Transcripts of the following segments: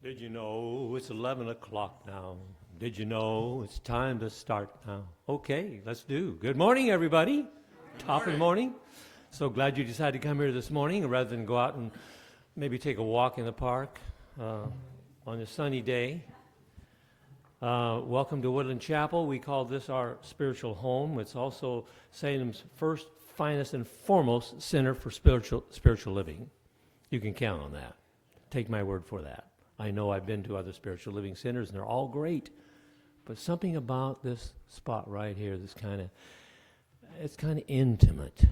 Did you know it's 11 o'clock now? Did you know it's time to start now? Okay, let's do. Good morning, everybody. Top of the morning. So glad you decided to come here this morning rather than go out and maybe take a walk in the park on a sunny day. Welcome to Woodland Chapel. We call this our spiritual home. It's also Salem's first, finest, and foremost center for spiritual living. You can count on that. Take my word for that. I know I've been to other spiritual living centers, and they're all great. But something about this spot right here, it's kind of intimate.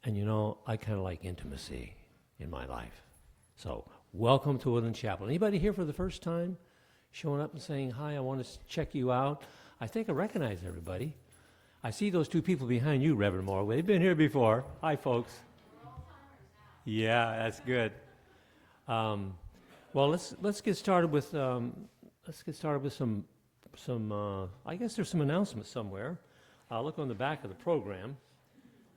And you know, I kind of like intimacy in my life. So, welcome to Woodland Chapel. Anybody here for the first time? Showing up and saying, hi, I want to check you out. I think I recognize everybody. I see those two people behind you, Reverend Moore. They've been here before. Hi, folks. Yeah, that's good. Well, let's get started with some I guess there's some announcements somewhere. I'll look on the back of the program.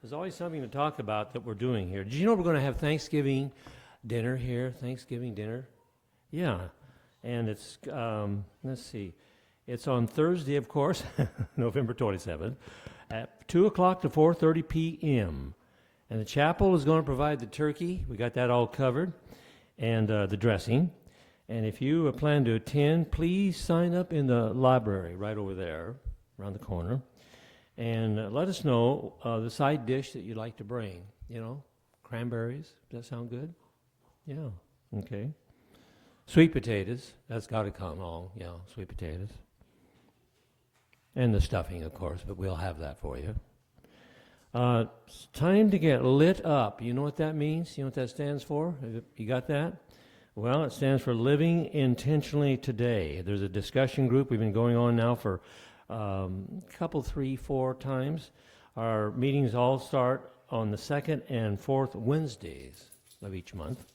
There's always something to talk about that we're doing here. Did you know we're going to have Thanksgiving dinner here? Thanksgiving dinner? Yeah. And it's, let's see, it's on Thursday, of course, November 27th, at 2 o'clock to 4:30 p.m. And the chapel is going to provide the turkey. We got that all covered. And the dressing. And if you plan to attend, please sign up in the library right over there, around the corner. And let us know the side dish that you'd like to bring. You know, cranberries. Does that sound good? Yeah. Okay. Sweet potatoes. That's got to come along. Yeah, sweet potatoes. And the stuffing, of course, but we'll have that for you. It's time to get lit up. You know what that means? You know what that stands for? You got that? Well, it stands for Living Intentionally Today. There's a discussion group. We've been going on now for a couple, 3, 4 times. Our meetings all start on the second and fourth Wednesdays of each month.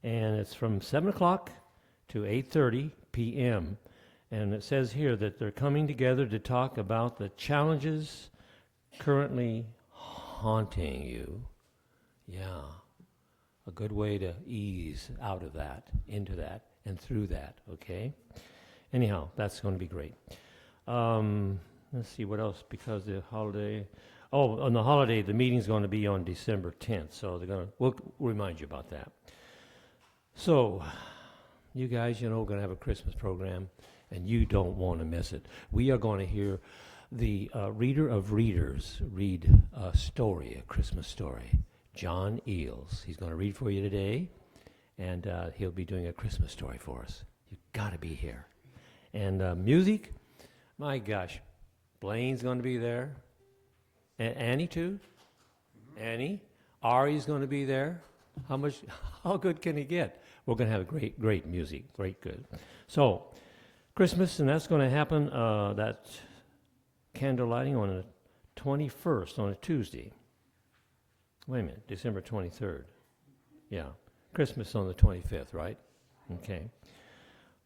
And it's from 7 o'clock to 8:30 p.m. And it says here that they're coming together to talk about the challenges currently haunting you. Yeah, a good way to ease out of that, into that, and through that, okay? Anyhow, that's going to be great. Let's see, what else, because the holiday... Oh, on the holiday, the meeting's going to be on December 10th, so we'll remind you about that. So, you guys, you know, we're going to have a Christmas program, and you don't want to miss it. We are going to hear the reader of readers read a story, a Christmas story, John Eels. He's going to read for you today, and he'll be doing a Christmas story for us. You've got to be here. And music, my gosh, Blaine's going to be there. Annie, too? Mm-hmm. Annie. Ari's going to be there. How good can he get? We're going to have great music, good. So, Christmas, and that's going to happen, that candle lighting on the 21st, on a Tuesday. Wait a minute, December 23rd. Yeah, Christmas on the 25th, right? Okay.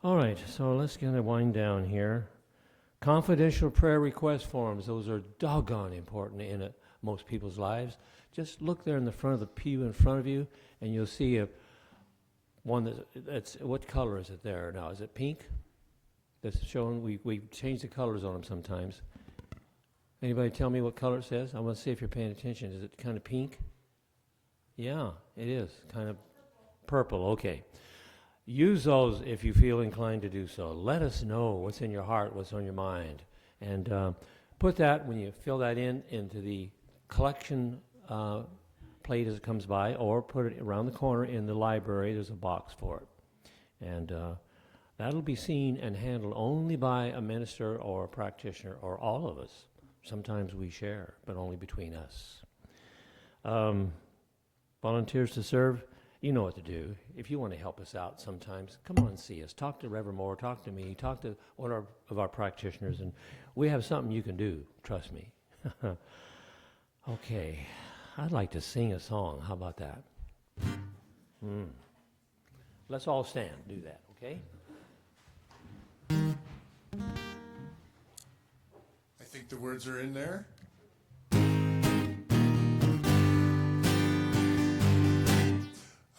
All right, so let's get a wind down here. Confidential prayer request forms, those are doggone important in most people's lives. Just look there in the front of the pew in front of you, and you'll see one that's, what color is it there now? Is it pink? That's shown, we change the colors on them sometimes. Anybody tell me what color it says? I want to see if you're paying attention. Is it kind of pink? Yeah, it is. Kind of purple. Okay. Use those if you feel inclined to do so. Let us know what's in your heart, what's on your mind. And put that, when you fill that into the collection plate as it comes by, or put it around the corner in the library. There's a box for it. And that'll be seen and handled only by a minister or a practitioner or all of us. Sometimes we share, but only between us. Volunteers to serve, you know what to do. If you want to help us out sometimes, come on and see us. Talk to Reverend Moore, talk to me, talk to one of our practitioners, and we have something you can do, trust me. Okay, I'd like to sing a song. How about that? Let's all stand, do that, okay? I think the words are in there.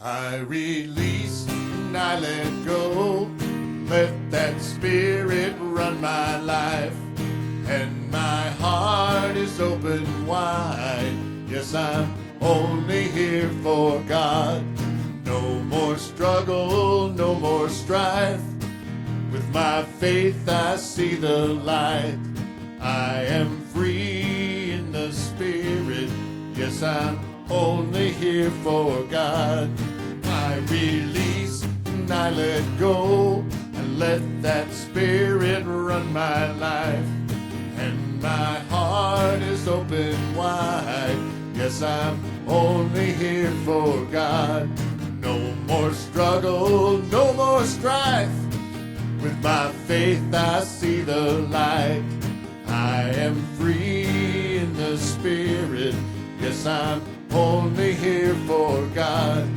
I release and I let go. Let that Spirit run my life, and my heart is open wide. Yes, I'm only here for God. No more struggle, no more strife. With my faith I see the light. I am free in the Spirit. Yes, I'm only here for God. I release and I let go. And let that Spirit run my life. And my heart is open wide. Yes, I'm only here for God. No more struggle, no more strife. With my faith I see the light. I am free in the Spirit. Yes, I'm only here for God.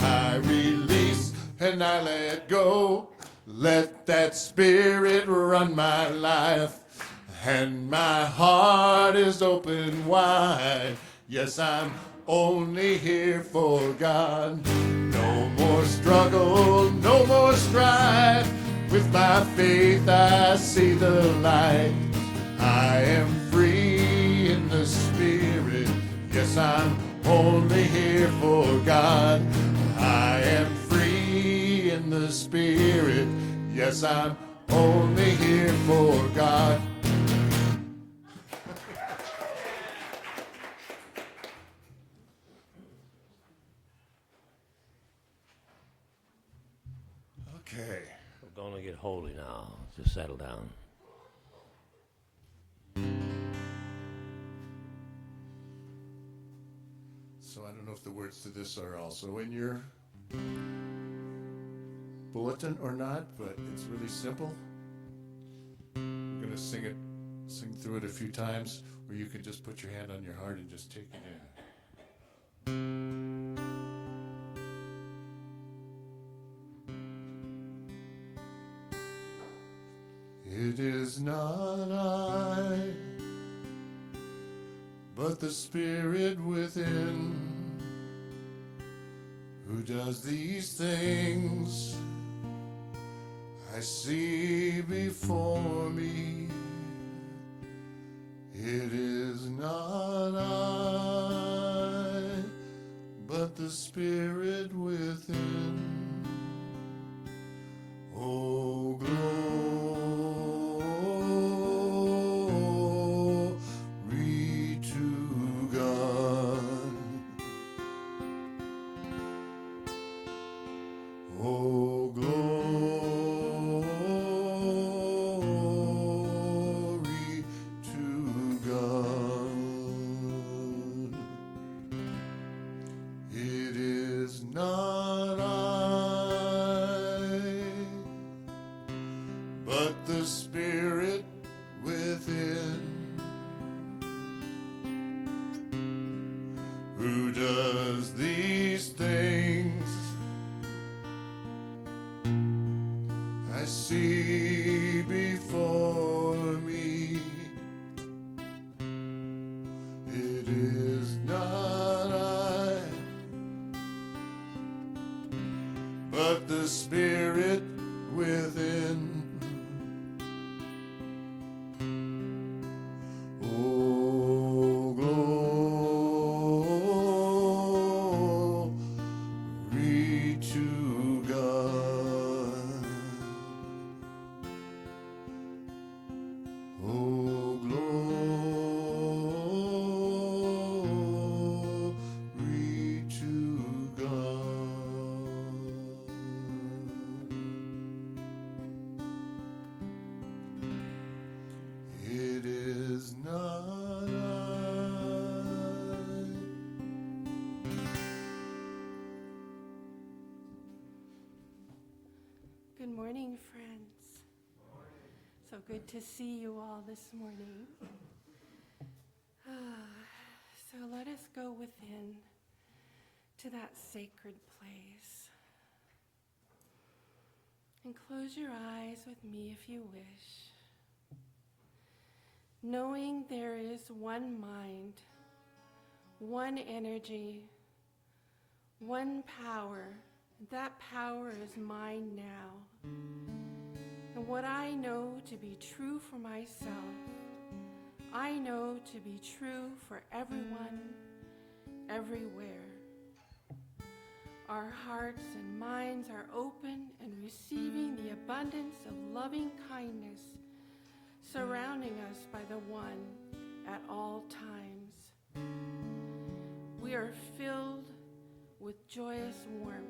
I release and I let go. Let that Spirit run my life. And my heart is open wide. Yes, I'm only here for God. No more struggle, no more strife. With my faith I see the light. I am free in the Spirit. Yes, I'm only here for God. I am free in the Spirit. Yes, I'm only here for God. Okay. We're going to get holy now. Just settle down. So I don't know if the words to this are also in your bulletin or not, but it's really simple. I'm going to sing through it a few times, or you can just put your hand on your heart and just take it in. It is not I, but the Spirit within, who does these things I see before me. It is not I, but the Spirit within. Oh, glory to God. Oh, glory to God. It is not I, but the Spirit within, who does these things I see before me. It is not I, but the Spirit within. Oh, glory to God. Oh, glory to God. It is not I. Good morning, friends. So good to see you all this morning. So let us go within to that sacred place. And close your eyes with me if you wish. Knowing there is one mind, one energy, one power, That power is mine now. And what I know to be true for myself, I know to be true for everyone, everywhere. Our hearts and minds are open and receiving the abundance of loving kindness surrounding us by the One at all times. We are filled with joyous warmth.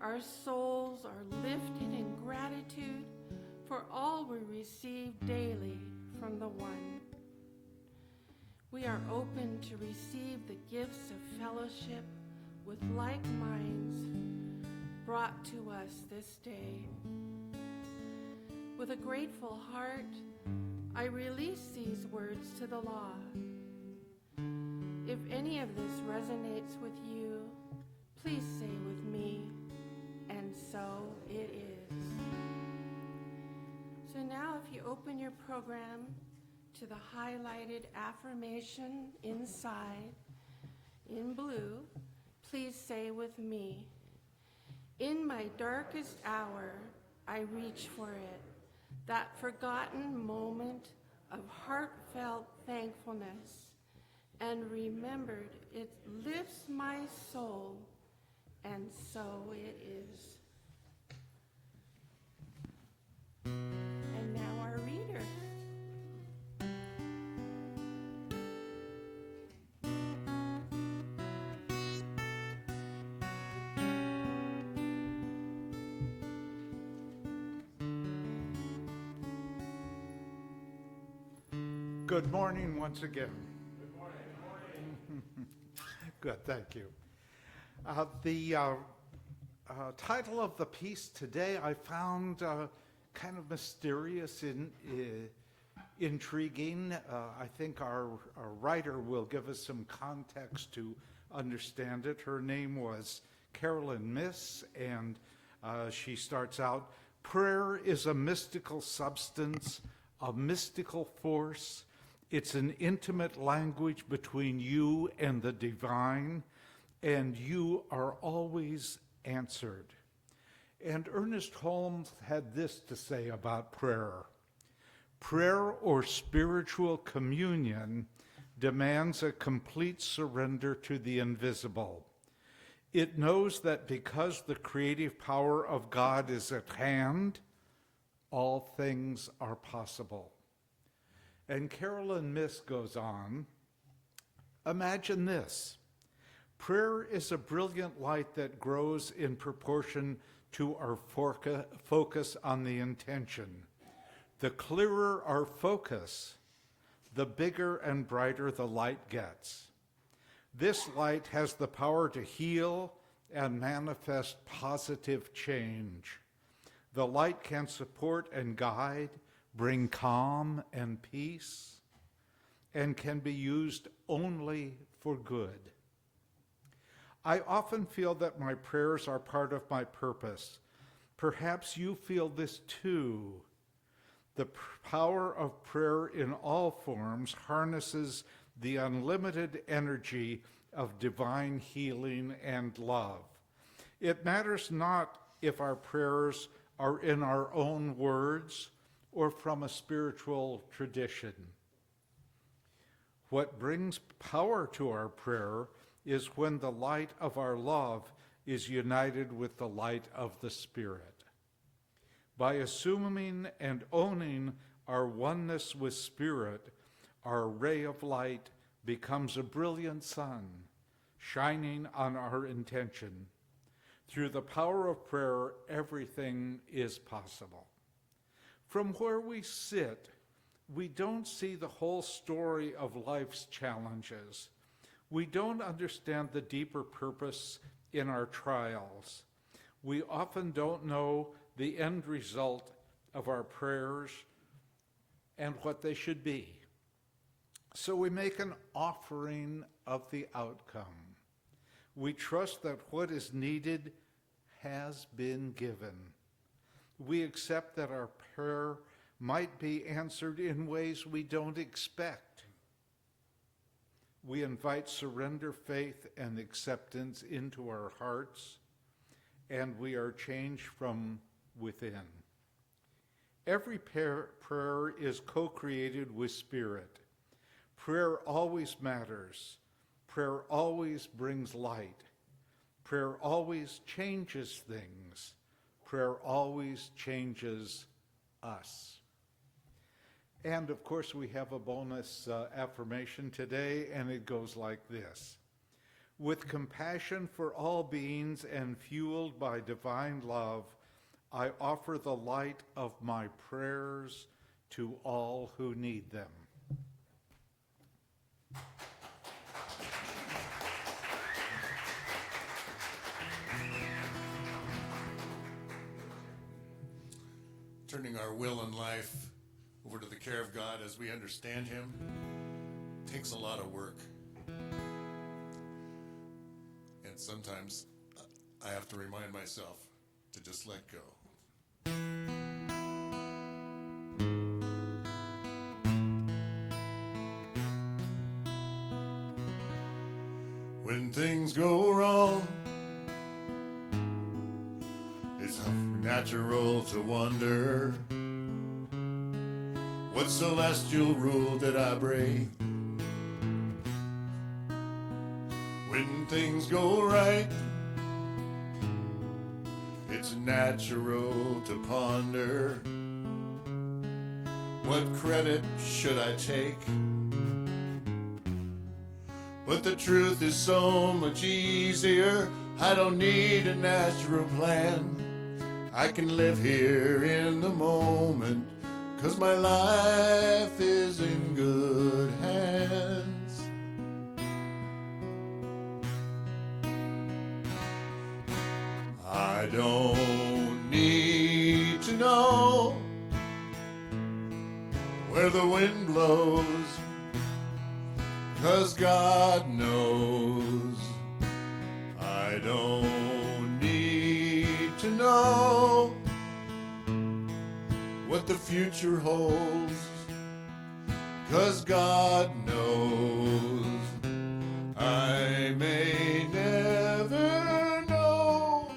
Our souls are lifted in gratitude for all we receive daily from the One. We are open to receive the gifts of fellowship with like minds brought to us this day. With a grateful heart, I release these words to the law. If any of this resonates with you, please say with me, and so it is. So now if you open your program to the highlighted affirmation inside, in blue, please say with me, in my darkest hour, I reach for it, that forgotten moment of heartfelt thankfulness, and remembered it lifts my soul, and so it is. And now our reader. Good morning once again. Good morning. Good, thank you. The title of the piece today I found kind of mysterious and intriguing. I think our writer will give us some context to understand it. Her name was Carolyn Miss, and she starts out, prayer is a mystical substance, a mystical force. It's an intimate language between you and the divine, and you are always answered. And Ernest Holmes had this to say about prayer. Prayer or spiritual communion demands a complete surrender to the invisible. It knows that because the creative power of God is at hand, all things are possible. And Carolyn Miss goes on, imagine this. Prayer is a brilliant light that grows in proportion to our focus on the intention. The clearer our focus, the bigger and brighter the light gets. This light has the power to heal and manifest positive change. The light can support and guide, bring calm and peace, and can be used only for good. I often feel that my prayers are part of my purpose. Perhaps you feel this too. The power of prayer in all forms harnesses the unlimited energy of divine healing and love. It matters not if our prayers are in our own words or from a spiritual tradition. What brings power to our prayer is when the light of our love is united with the light of the Spirit. By assuming and owning our oneness with Spirit, our ray of light becomes a brilliant sun, shining on our intention. Through the power of prayer, everything is possible. From where we sit, we don't see the whole story of life's challenges. We don't understand the deeper purpose in our trials. We often don't know the end result of our prayers and what they should be. So we make an offering of the outcome. We trust that what is needed has been given. We accept that our prayer might be answered in ways we don't expect. We invite surrender, faith, and acceptance into our hearts. and we are changed from within. Every prayer is co-created with Spirit. Prayer always matters. Prayer always brings light. Prayer always changes things. Prayer always changes us. And of course, we have a bonus affirmation today, and it goes like this. With compassion for all beings and fueled by divine love, I offer the light of my prayers to all who need them. Turning our will and life over to the care of God as we understand Him takes a lot of work. And sometimes I have to remind myself to just let go. When things go wrong, it's natural to wonder, what celestial rule did I break? When things go right, it's natural to ponder, what credit should I take? But the truth is so much easier. I don't need a natural plan. I can live here in the moment, 'cause my life is in good hands. I don't need to know where the wind blows, 'cause God knows. I don't need to know what the future holds, 'cause God knows. I may never know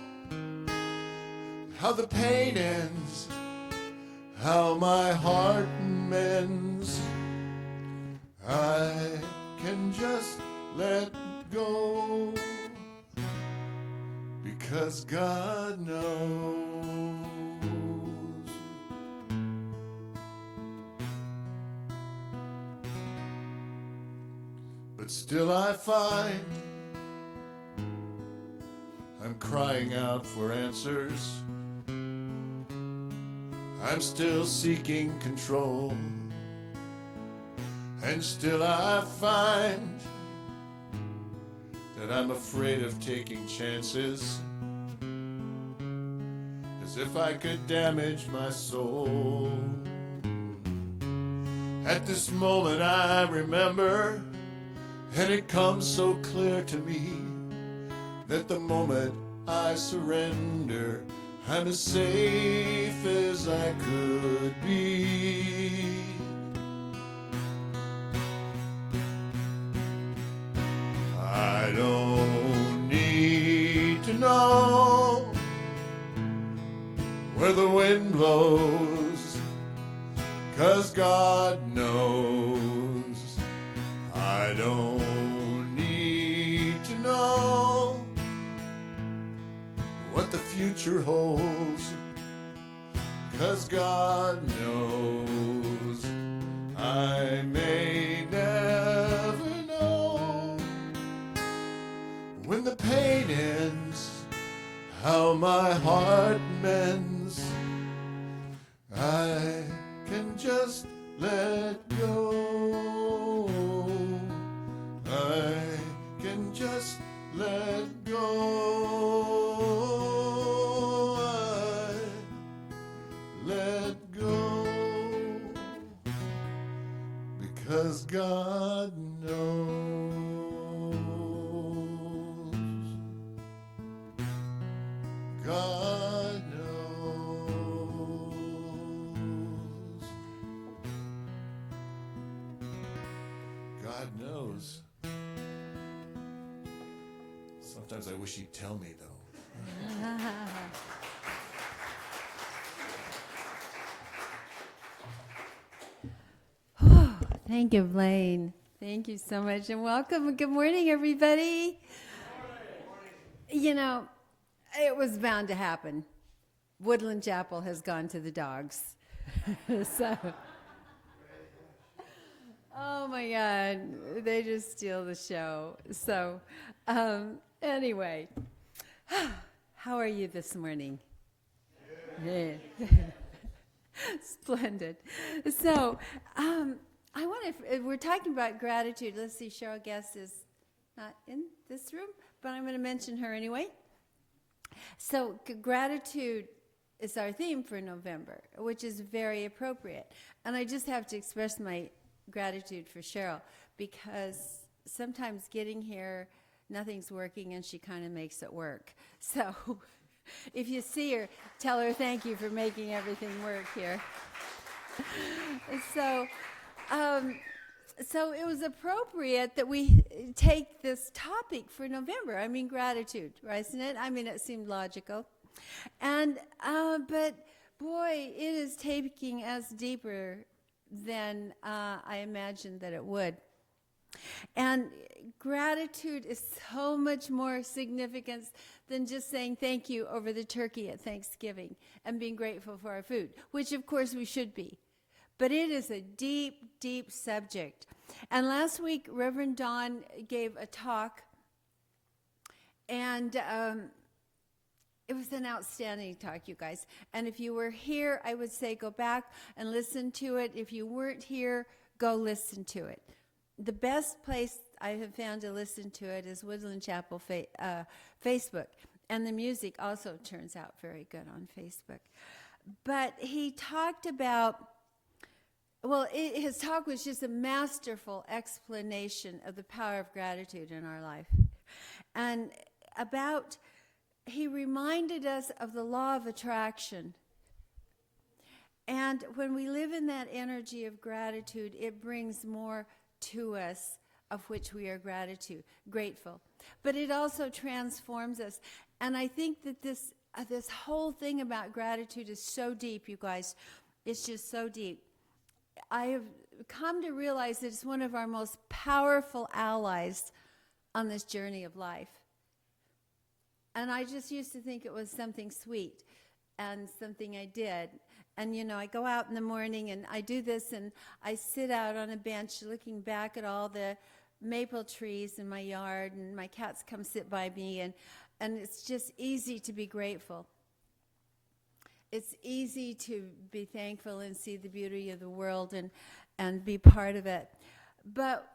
how the pain ends, how my heart mends. I can just let go, because God knows. But still I find I'm crying out for answers. I'm still seeking control. And still I find that I'm afraid of taking chances, as if I could damage my soul. At this moment I remember, and it comes so clear to me, that the moment I surrender, I'm as safe as I could be. I don't need to know where the wind blows, 'cause God knows. I don't need to know what the future holds, 'cause God knows. I may never know when the pain ends, how my heart mends. I can just let go. I can just let go. I let go, because God knows. God knows. God knows. Sometimes I wish he'd tell me, though. Thank you, Blaine. Thank you so much, and welcome. Good morning, everybody. You know, it was bound to happen. Woodland Chapel has gone to the dogs. So, oh my God, they just steal the show. So, anyway, how are you this morning? Yeah. Splendid. So, I want to, we're talking about gratitude. Let's see, Cheryl Guest is not in this room, but I'm going to mention her anyway. So, gratitude is our theme for November, which is very appropriate. And I just have to express my gratitude for Cheryl, because sometimes getting here, nothing's working, and she kind of makes it work. So, if you see her, tell her thank you for making everything work here. So it was appropriate that we take this topic for November. I mean, gratitude, right, isn't it? I mean, it seemed logical. And, but boy, it is taking us deeper than I imagined that it would. And gratitude is so much more significant than just saying thank you over the turkey at Thanksgiving and being grateful for our food, which of course we should be. But it is a deep, deep subject. And last week, Reverend Don gave a talk, and it was an outstanding talk, you guys. And if you were here, I would say go back and listen to it. If you weren't here, go listen to it. The best place I have found to listen to it is Woodland Chapel Facebook. And the music also turns out very good on Facebook. But he talked about, his talk was just a masterful explanation of the power of gratitude in our life. And he reminded us of the law of attraction. And when we live in that energy of gratitude, it brings more to us of which we are grateful. But it also transforms us. And I think that this whole thing about gratitude is so deep, you guys. It's just so deep. I have come to realize that it's one of our most powerful allies on this journey of life. And I just used to think it was something sweet and something I did. And, you know, I go out in the morning and I do this, and I sit out on a bench looking back at all the maple trees in my yard, and my cats come sit by me, and it's just easy to be grateful. It's easy to be thankful and see the beauty of the world and be part of it. But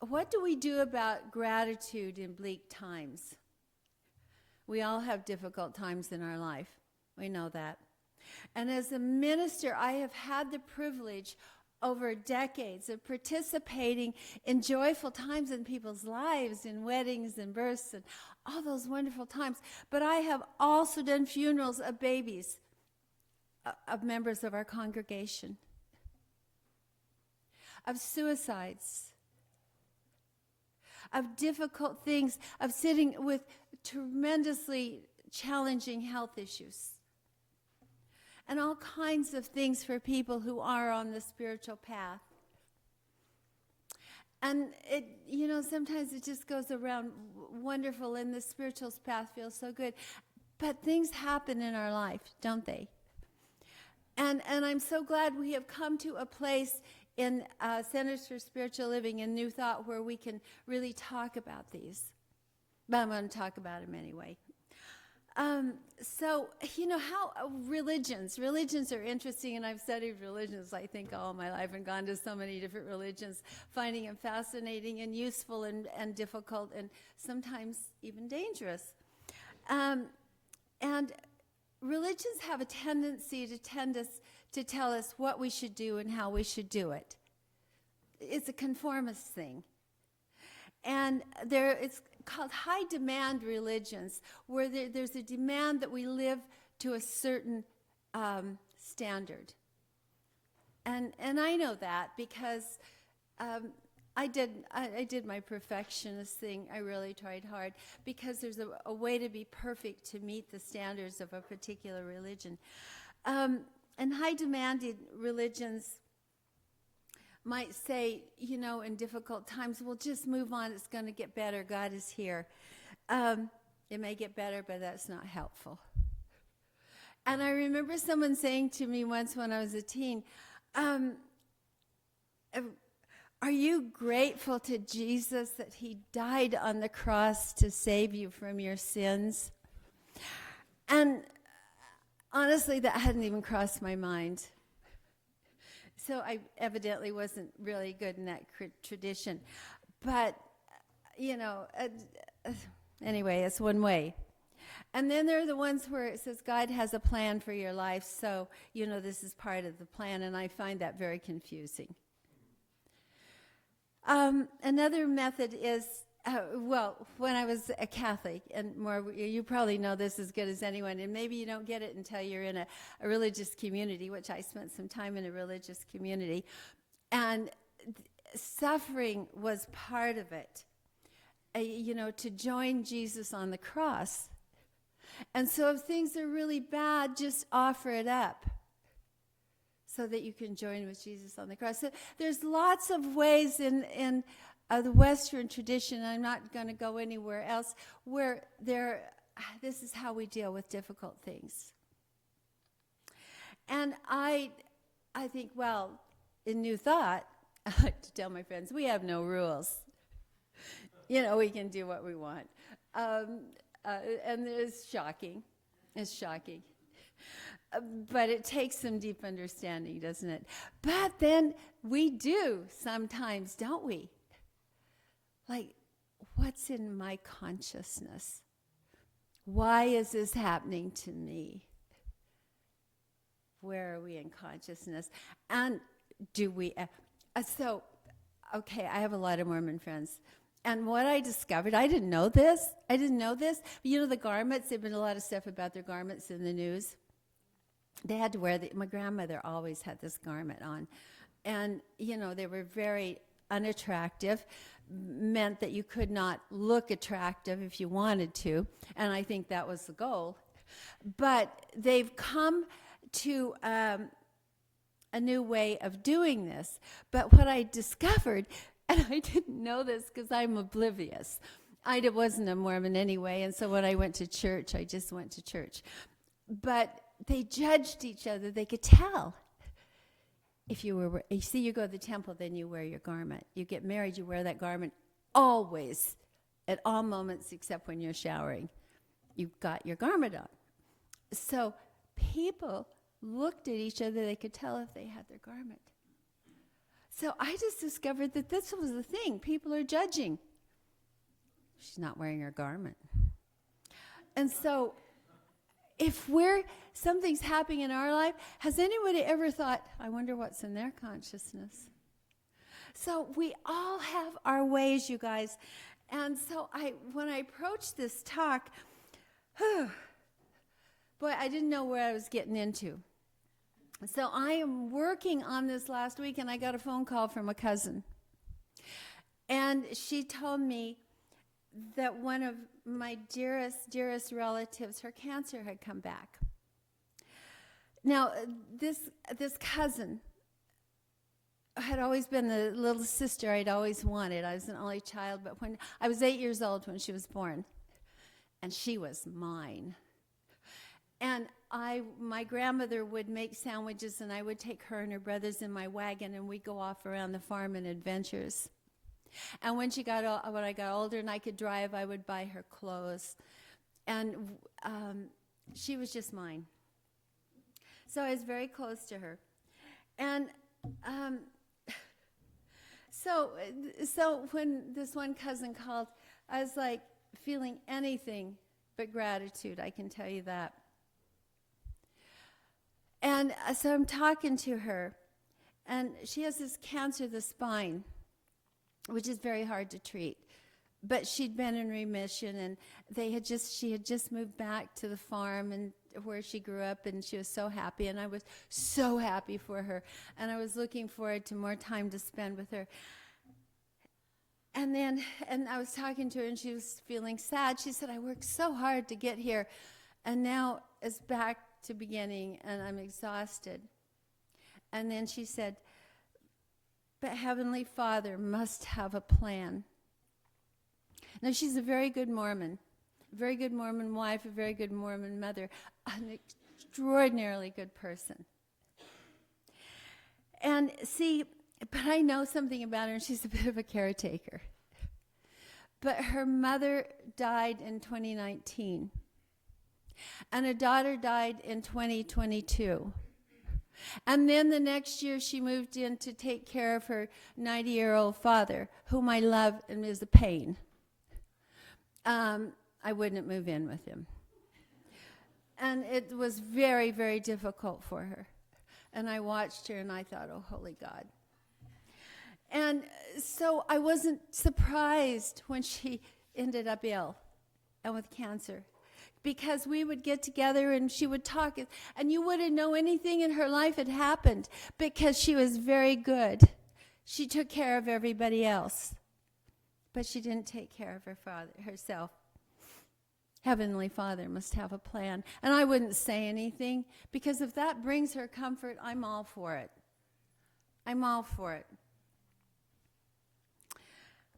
what do we do about gratitude in bleak times? We all have difficult times in our life. We know that. And as a minister, I have had the privilege over decades of participating in joyful times in people's lives, in weddings and births and all those wonderful times. But I have also done funerals of babies, of members of our congregation, of suicides, of difficult things, of sitting with tremendously challenging health issues, and all kinds of things for people who are on the spiritual path. And it, you know, sometimes it just goes around wonderful, and the spiritual path feels so good. But things happen in our life, don't they? And I'm so glad we have come to a place in Centers for Spiritual Living in New Thought where we can really talk about these. But I'm going to talk about them anyway. So, you know, how religions are interesting, and I've studied religions, I think, all my life, and gone to so many different religions, finding them fascinating and useful and difficult and sometimes even dangerous. And religions have a tendency to tell us what we should do and how we should do it. It's a conformist thing. And it's called high demand religions, where there's a demand that we live to a certain standard. And I know that because I did my perfectionist thing. I really tried hard because there's a way to be perfect to meet the standards of a particular religion. And high-demanded religions might say, you know, in difficult times, well, just move on. It's going to get better. God is here. It may get better, but that's not helpful. And I remember someone saying to me once when I was a teen, are you grateful to Jesus that he died on the cross to save you from your sins? And honestly, that hadn't even crossed my mind. So I evidently wasn't really good in that tradition. But, you know, anyway, it's one way. And then there are the ones where it says God has a plan for your life, so, you know, this is part of the plan, and I find that very confusing. Another method is, well, when I was a Catholic, and more, you probably know this as good as anyone, and maybe you don't get it until you're in a religious community, which I spent some time in a religious community, and suffering was part of it, you know, to join Jesus on the cross. And so if things are really bad, just offer it up so that you can join with Jesus on the cross. So there's lots of ways in the Western tradition, I'm not going to go anywhere else, where this is how we deal with difficult things. And I think, well, in New Thought, I like to tell my friends, we have no rules. You know, we can do what we want. And it's shocking. It's shocking. But it takes some deep understanding, doesn't it? But then we do sometimes, don't we? Like, what's in my consciousness? Why is this happening to me? Where are we in consciousness? And do we... okay, I have a lot of Mormon friends. And what I discovered, I didn't know this. But you know, the garments, there've been a lot of stuff about their garments in the news. They had to wear my grandmother always had this garment on. And, you know, they were very unattractive, meant that you could not look attractive if you wanted to. And I think that was the goal. But they've come to a new way of doing this. But what I discovered, and I didn't know this because I'm oblivious. I wasn't a Mormon anyway, and so when I went to church, I just went to church. But they judged each other. They could tell. If you see, you go to the temple, then you wear your garment. You get married, you wear that garment always, at all moments except when you're showering. You've got your garment on. So people looked at each other. They could tell if they had their garment. So I just discovered that this was the thing. People are judging. She's not wearing her garment. And so if something's happening in our life, has anybody ever thought, I wonder what's in their consciousness? So we all have our ways, you guys. And so when I approached this talk, boy, I didn't know where I was getting into. So I am working on this last week, and I got a phone call from a cousin. And she told me that one of my dearest relatives, her cancer had come back. Now, this cousin had always been the little sister I'd always wanted. I was an only child, but when I was 8 years old when she was born, and she was mine. And my grandmother would make sandwiches, and I would take her and her brothers in my wagon, and we'd go off around the farm in adventures. And when I got older and I could drive, I would buy her clothes. And she was just mine. So I was very close to her. And so when this one cousin called, I was like feeling anything but gratitude, I can tell you that. And so I'm talking to her, and she has this cancer of the spine, which is very hard to treat. But she'd been in remission, and she had just moved back to the farm and where she grew up, and she was so happy, and I was so happy for her, and I was looking forward to more time to spend with her. And I was talking to her, and she was feeling sad. She said, I worked so hard to get here, and now it's back to beginning, and I'm exhausted. And then she said, but Heavenly Father must have a plan. Now, she's a very good Mormon wife, a very good Mormon mother, an extraordinarily good person. And see, but I know something about her, and she's a bit of a caretaker. But her mother died in 2019, and a daughter died in 2022. And then the next year she moved in to take care of her 90-year-old father, whom I love and is a pain. I wouldn't move in with him. And it was very, very difficult for her. And I watched her and I thought, oh, holy God. And so I wasn't surprised when she ended up ill and with cancer, because we would get together and she would talk, and you wouldn't know anything in her life had happened because she was very good. She took care of everybody else, but she didn't take care of herself. Heavenly Father must have a plan. And I wouldn't say anything, because if that brings her comfort, I'm all for it. I'm all for it.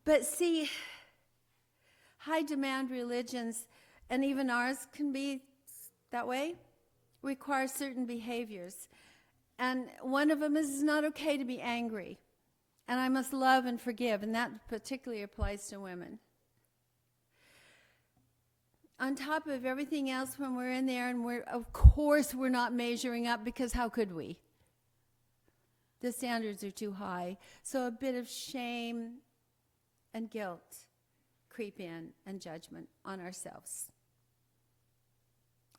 But see, high demand religions, and even ours can be that way, require certain behaviors. And one of them is it's not okay to be angry. And I must love and forgive, and that particularly applies to women. On top of everything else, when we're in there, and of course we're not measuring up, because how could we? The standards are too high. So a bit of shame and guilt creep in, and judgment on ourselves.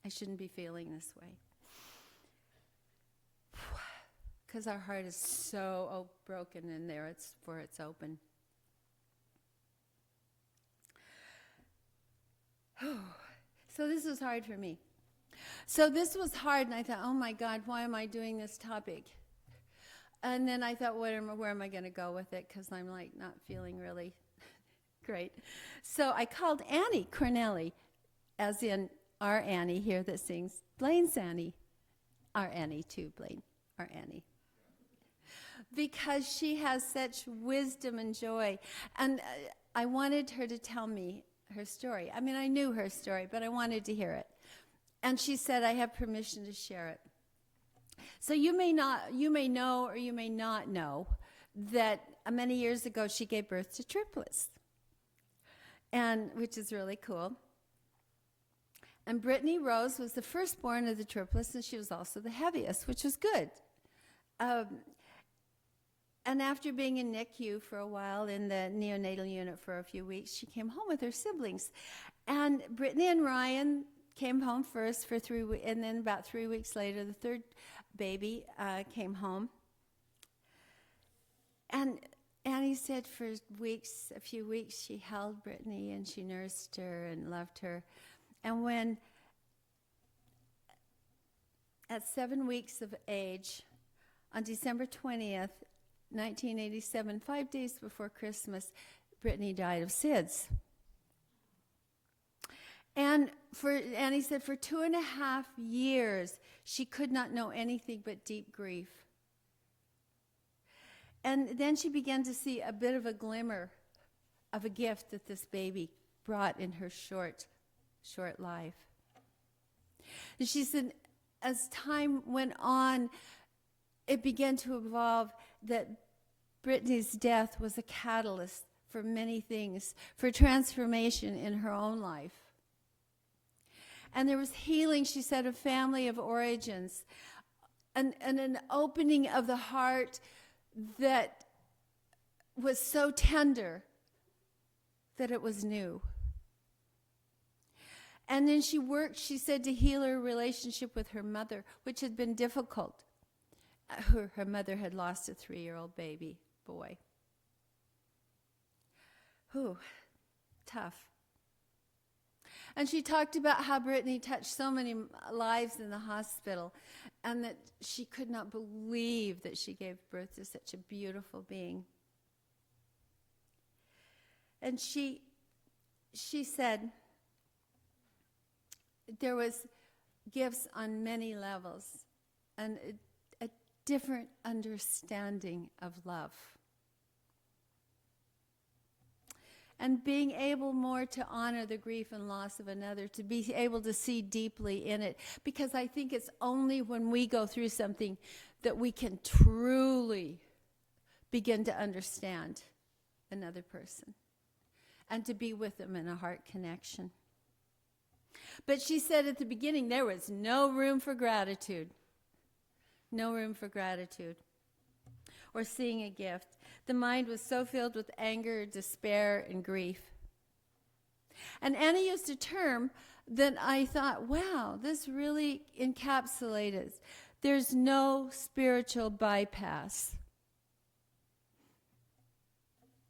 I shouldn't be feeling this way. Because our heart is so broken in there, it's open. So this was hard for me. So this was hard, and I thought, oh my God, why am I doing this topic? And then I thought, where am I going to go with it? Because I'm like not feeling really great. So I called Annie Cornelli, as in our Annie here that sings Blaine's Annie. Our Annie too, Blaine, our Annie. Because she has such wisdom and joy. And I wanted her to tell me her story. I mean, I knew her story, but I wanted to hear it. And she said, I have permission to share it. So you may know or you may not know that many years ago she gave birth to triplets, and which is really cool. And Brittany Rose was the firstborn of the triplets, and she was also the heaviest, which was good. And after being in NICU for a while, in the neonatal unit for a few weeks, she came home with her siblings. And Brittany and Ryan came home first for 3 weeks, and then about 3 weeks later, the third baby came home. And Annie said for a few weeks, she held Brittany and she nursed her and loved her. And when, at 7 weeks of age, on December 20th, 1987, 5 days before Christmas, Brittany died of SIDS. And Annie said for 2.5 years, she could not know anything but deep grief. And then she began to see a bit of a glimmer of a gift that this baby brought in her short life. And she said, as time went on, it began to evolve that Brittany's death was a catalyst for many things, for transformation in her own life. And there was healing, she said, of family of origins, and an opening of the heart that was so tender that it was new. And then she worked, she said, to heal her relationship with her mother, which had been difficult. Her mother had lost a 3-year-old baby boy. Tough. And she talked about how Brittany touched so many lives in the hospital, and that she could not believe that she gave birth to such a beautiful being. And she said there was gifts on many levels and a different understanding of love. And being able more to honor the grief and loss of another, to be able to see deeply in it. Because I think it's only when we go through something that we can truly begin to understand another person and to be with them in a heart connection. But she said at the beginning there was no room for gratitude. No room for gratitude. Or seeing a gift. The mind was so filled with anger, despair, and grief. And Annie used a term that I thought, wow, this really encapsulates. There's no spiritual bypass.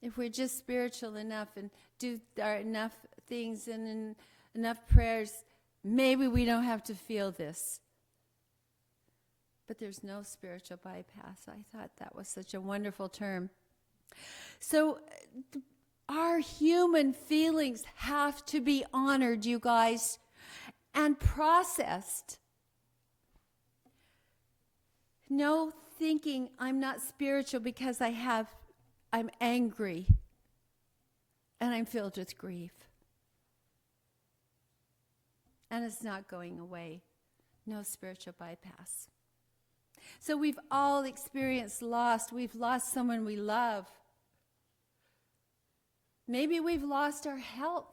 If we're just spiritual enough and do enough things and enough prayers, maybe we don't have to feel this. But there's no spiritual bypass. I thought that was such a wonderful term. So our human feelings have to be honored, you guys, and processed. No thinking I'm not spiritual because I'm angry and I'm filled with grief. And it's not going away. No spiritual bypass. So we've all experienced loss. We've lost someone we love. Maybe we've lost our health.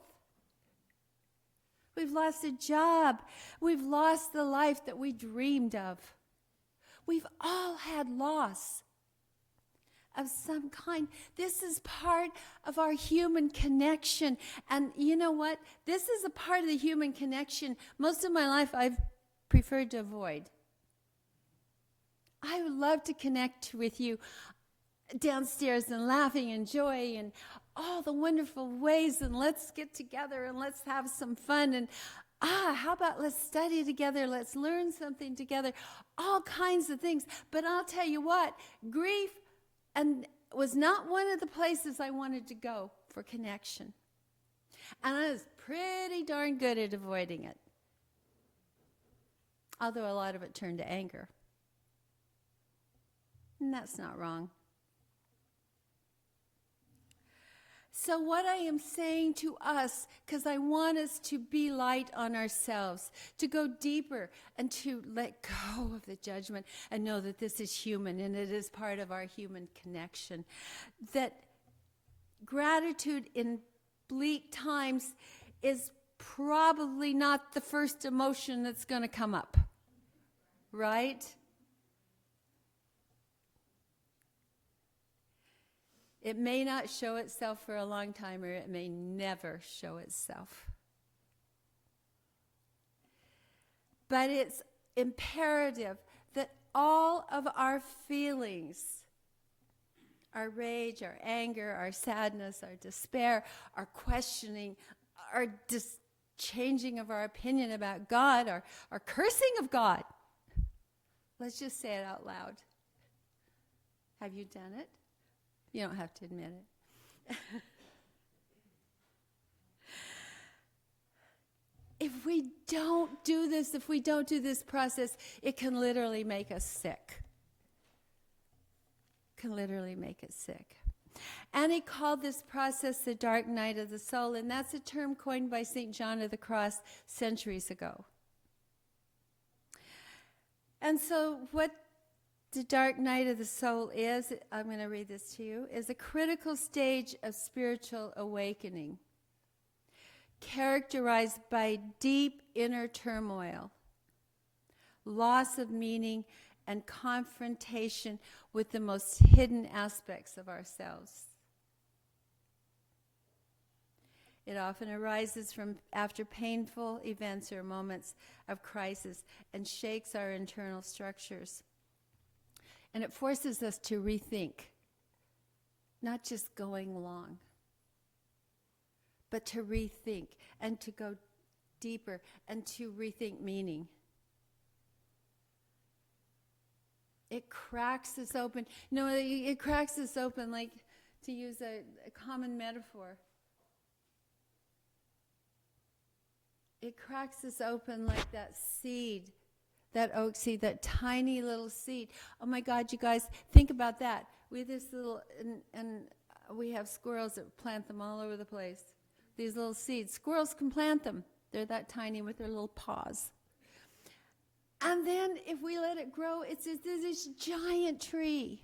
We've lost a job. We've lost the life that we dreamed of. We've all had loss of some kind. This is part of our human connection. And you know what? This is a part of the human connection most of my life I've preferred to avoid. I would love to connect with you downstairs and laughing and joy and all the wonderful ways, and let's get together and let's have some fun, and how about let's study together, let's learn something together, all kinds of things. But I'll tell you what, grief was not one of the places I wanted to go for connection. And I was pretty darn good at avoiding it. Although a lot of it turned to anger. And that's not wrong. So what I am saying to us, because I want us to be light on ourselves, to go deeper and to let go of the judgment and know that this is human and it is part of our human connection. That gratitude in bleak times is probably not the first emotion that's going to come up, right? It may not show itself for a long time, or it may never show itself. But it's imperative that all of our feelings, our rage, our anger, our sadness, our despair, our questioning, our changing of our opinion about God, our cursing of God. Let's just say it out loud. Have you done it? You don't have to admit it. If we don't do this process, it can literally make us sick. Can literally make us sick. And he called this process the dark night of the soul, and that's a term coined by St. John of the Cross centuries ago. And so what the dark night of the soul is, I'm going to read this to you, is a critical stage of spiritual awakening, characterized by deep inner turmoil, loss of meaning, and confrontation with the most hidden aspects of ourselves. It often arises from after painful events or moments of crisis and shakes our internal structures. And it forces us to rethink, not just going along, but to rethink and to go deeper and to rethink meaning. It cracks us open. No, it cracks us open, like, to use a common metaphor, it cracks us open like that seed, that oak seed, that tiny little seed. Oh my God, you guys, think about that. We have this little, and we have squirrels that plant them all over the place. These little seeds. Squirrels can plant them. They're that tiny with their little paws. And then if we let it grow, it's this giant tree.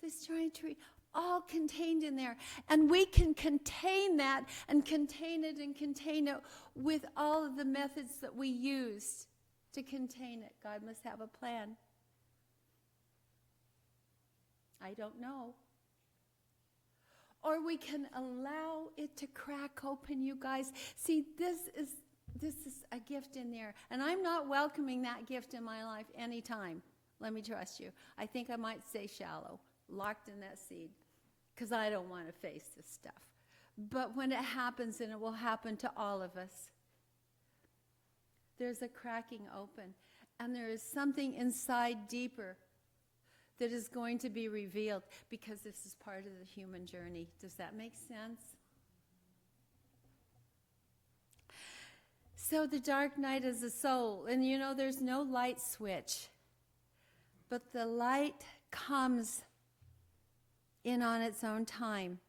This giant tree, all contained in there. And we can contain that and contain it with all of the methods that we used to contain it. God must have a plan. I don't know. Or we can allow it to crack open, you guys. See, this is a gift in there. And I'm not welcoming that gift in my life anytime. Let me trust you. I think I might stay shallow, locked in that seed, because I don't want to face this stuff. But when it happens, and it will happen to all of us, there's a cracking open. And there is something inside deeper that is going to be revealed, because this is part of the human journey. Does that make sense? So the dark night is the soul. And you know, there's no light switch. But the light comes in on its own time.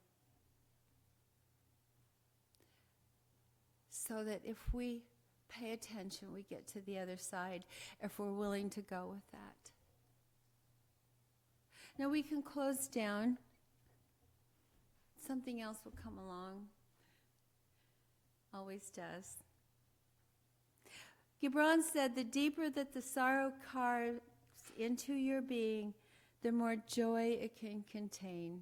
So that if we pay attention, we get to the other side, if we're willing to go with that. Now we can close down. Something else will come along. Always does. Gibran said, the deeper that the sorrow carves into your being, the more joy it can contain.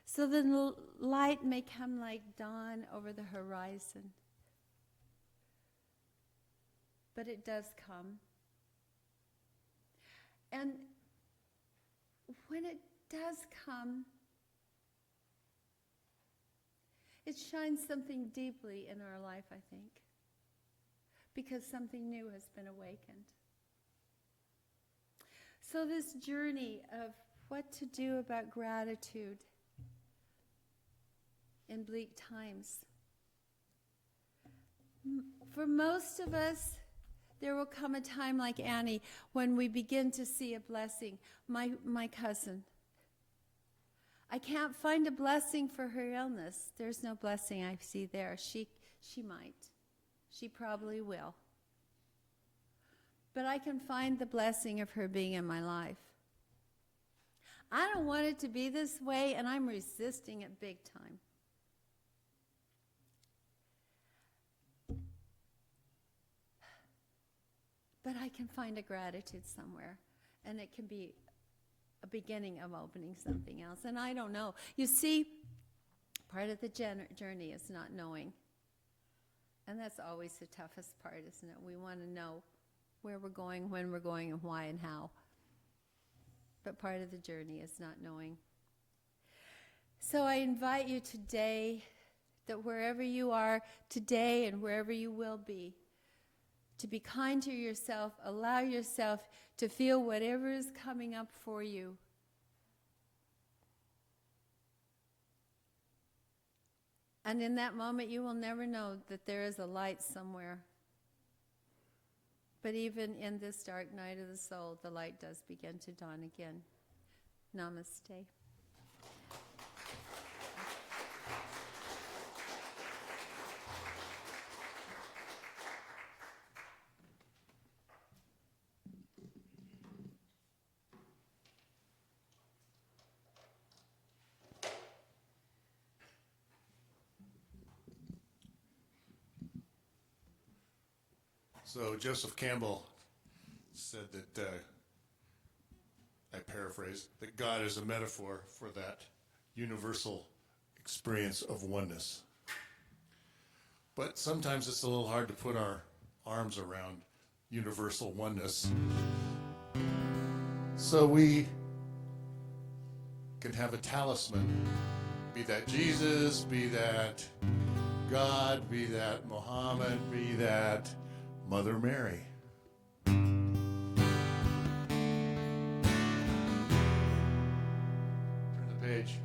So the light may come like dawn over the horizon. But it does come. And when it does come, it shines something deeply in our life, I think, because something new has been awakened. So this journey of what to do about gratitude in bleak times. For most of us, there will come a time like Annie when we begin to see a blessing. My cousin. I can't find a blessing for her illness. There's no blessing I see there. She might. She probably will. But I can find the blessing of her being in my life. I don't want it to be this way, and I'm resisting it big time. But I can find a gratitude somewhere, and it can be a beginning of opening something else. And I don't know. You see, part of the journey is not knowing. And that's always the toughest part, isn't it? We want to know where we're going, when we're going, and why and how. But part of the journey is not knowing. So I invite you today, that wherever you are today and wherever you will be, to be kind to yourself, allow yourself to feel whatever is coming up for you. And in that moment, you will never know that there is a light somewhere. But even in this dark night of the soul, the light does begin to dawn again. Namaste. So Joseph Campbell said that, I paraphrase, that God is a metaphor for that universal experience of oneness. But sometimes it's a little hard to put our arms around universal oneness. So we can have a talisman, be that Jesus, be that God, be that Muhammad, be that Mother Mary. Turn the page.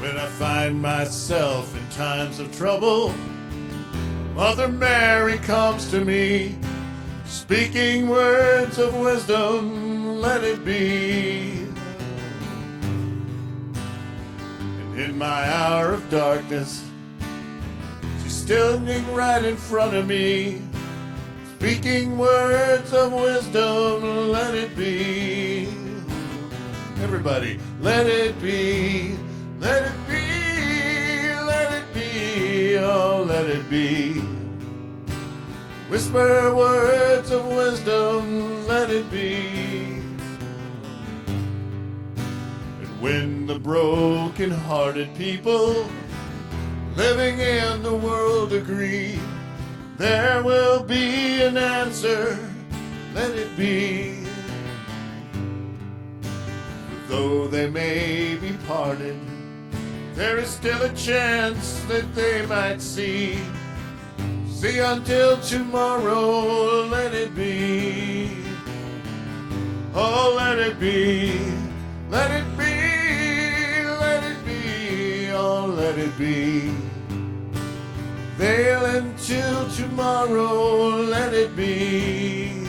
When I find myself in times of trouble, Mother Mary comes to me, speaking words of wisdom, let it be. And in my hour of darkness, she's standing right in front of me, speaking words of wisdom, let it be. Everybody, let it be, let it be, let it be, oh, let it be. Whisper words of wisdom, let it be. And when the broken-hearted people living in the world agree, there will be an answer, let it be. Though they may be parted, there is still a chance that they might see. See until tomorrow, let it be. Oh, let it be, let it be, let it be, oh, let it be. Veil until tomorrow, let it be.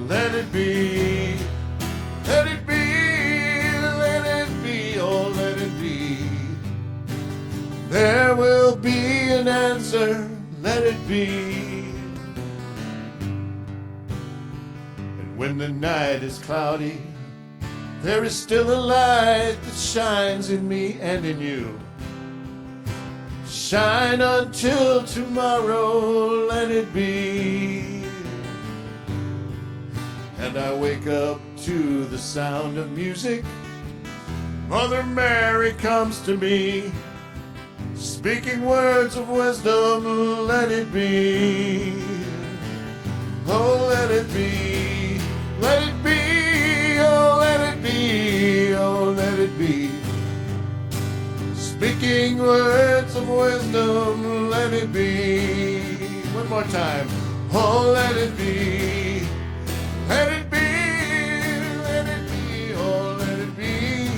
Let it be, let it be, let it be, oh, let it be. There will be an answer, let it be. And when the night is cloudy, there is still a light that shines in me and in you. Shine until tomorrow, let it be. And I wake up to the sound of music. Mother Mary comes to me, speaking words of wisdom, let it be. Oh, let it be, let it be, oh, let it be, oh, let it be. Speaking words of wisdom, let it be. One more time. Oh, let it be, let it be, let it be, oh, let it be.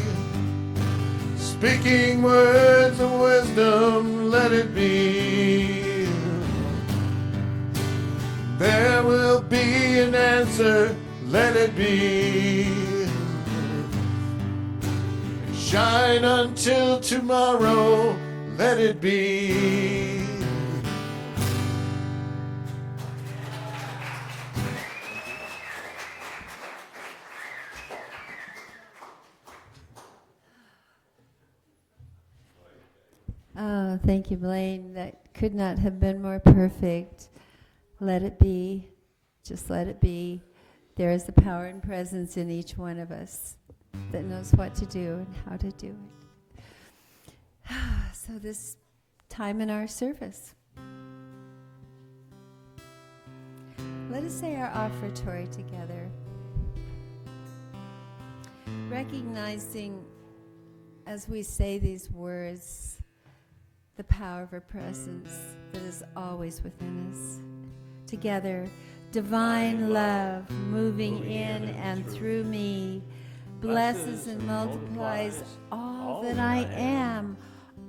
Speaking words of wisdom, let it be. There will be an answer, let it be. Shine until tomorrow, let it be. Oh, thank you, Blaine. That could not have been more perfect. Let it be. Just let it be. There is the power and presence in each one of us that knows what to do and how to do it. So this time in our service, let us say our offertory together, recognizing as we say these words the power of her presence that is always within us. Together, divine love moving in and through me blesses and multiplies all that I am,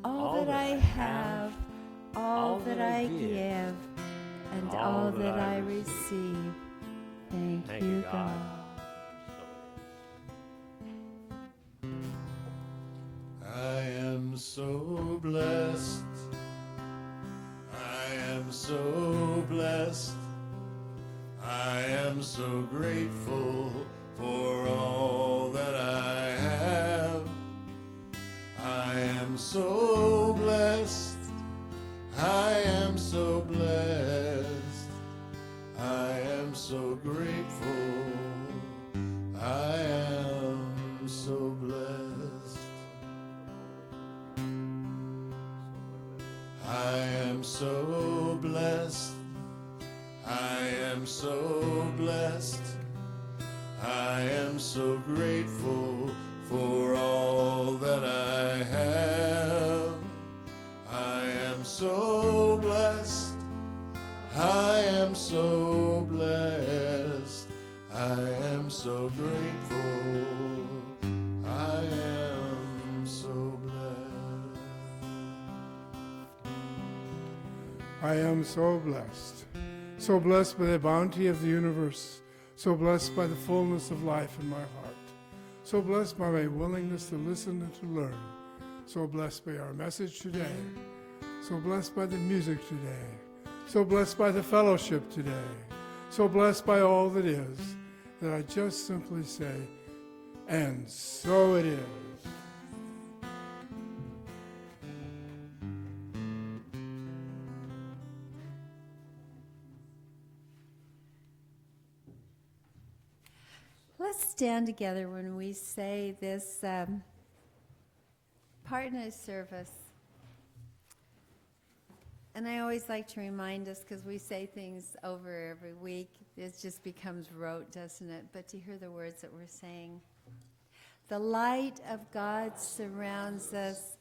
all that I have, all that I give, and all that I receive. Thank you, God. I am so blessed. I am so blessed. I am so grateful for all that I have. I am so blessed. I am so blessed. I am so grateful. I am so blessed. I am so blessed. I am so blessed. I am so grateful for all that I have. I am so blessed. I am so blessed. I am so grateful. I am so I am so blessed by the bounty of the universe, so blessed by the fullness of life in my heart, so blessed by my willingness to listen and to learn, so blessed by our message today, so blessed by the music today, so blessed by the fellowship today, so blessed by all that is, that I just simply say, and so it is. Let's stand together when we say this partner service. And I always like to remind us, because we say things over every week, it just becomes rote, doesn't it? But to hear the words that we're saying. The light of God surrounds us.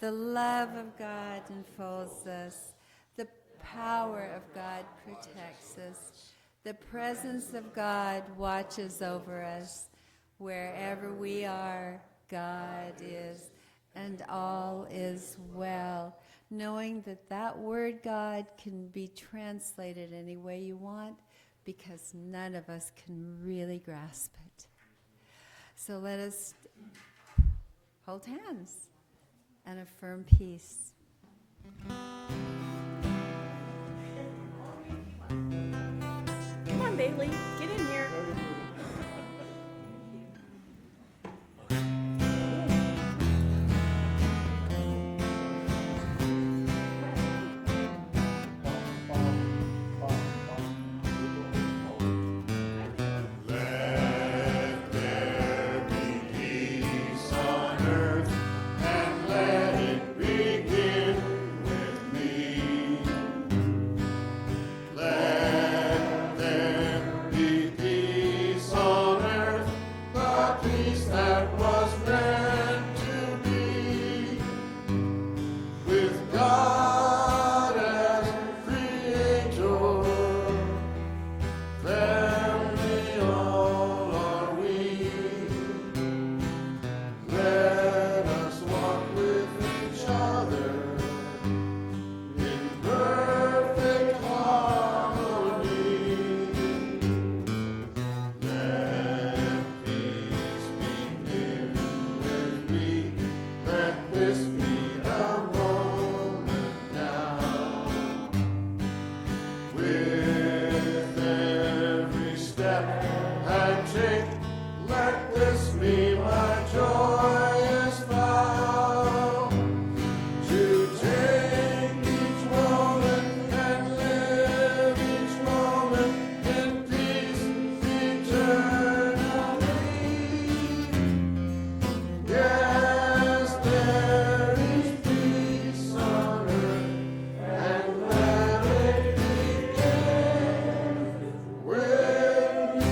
The love of God enfolds us. The power of God protects us. The presence of God watches over us. Wherever we are, God is, and all is well. Knowing that that word God can be translated any way you want, because none of us can really grasp it. So let us hold hands and affirm peace. Come on, Bailey, get in here. Let there be peace on earth, and let it begin with me. Let there be peace on earth, the peace that was meant to be, with God as creator. Family all are we. Let us walk with each other in perfect harmony. Let peace begin with me. Let this be a moment now. With every step I take, let this be my joyous vow. To take each moment and live each moment in peace eternally. Yes, there is peace on earth, and let it begin with me.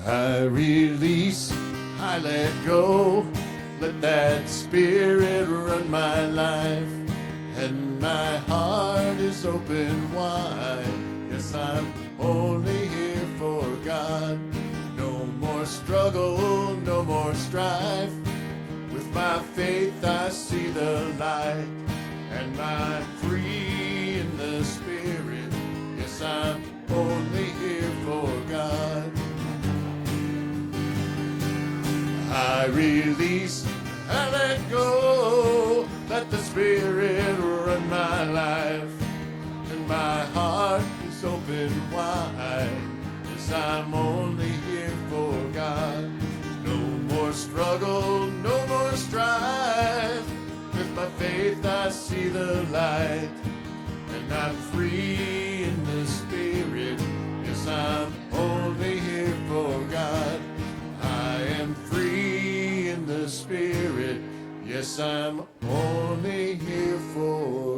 I release, I let go, let that spirit run my life, and my heart is open wide. Yes, I'm only here for God. No more struggle, no more strife. With my faith I see the light, and I'm free in the spirit. Yes, I'm only here for God. I release, I let go, let the Spirit run my life, and my heart is open wide, as I'm only here for God. No more struggle, no more strife, with my faith I see the light, and I'm free in the Spirit, yes, I'm only here for God. I am free in the Spirit. Yes, I'm only here for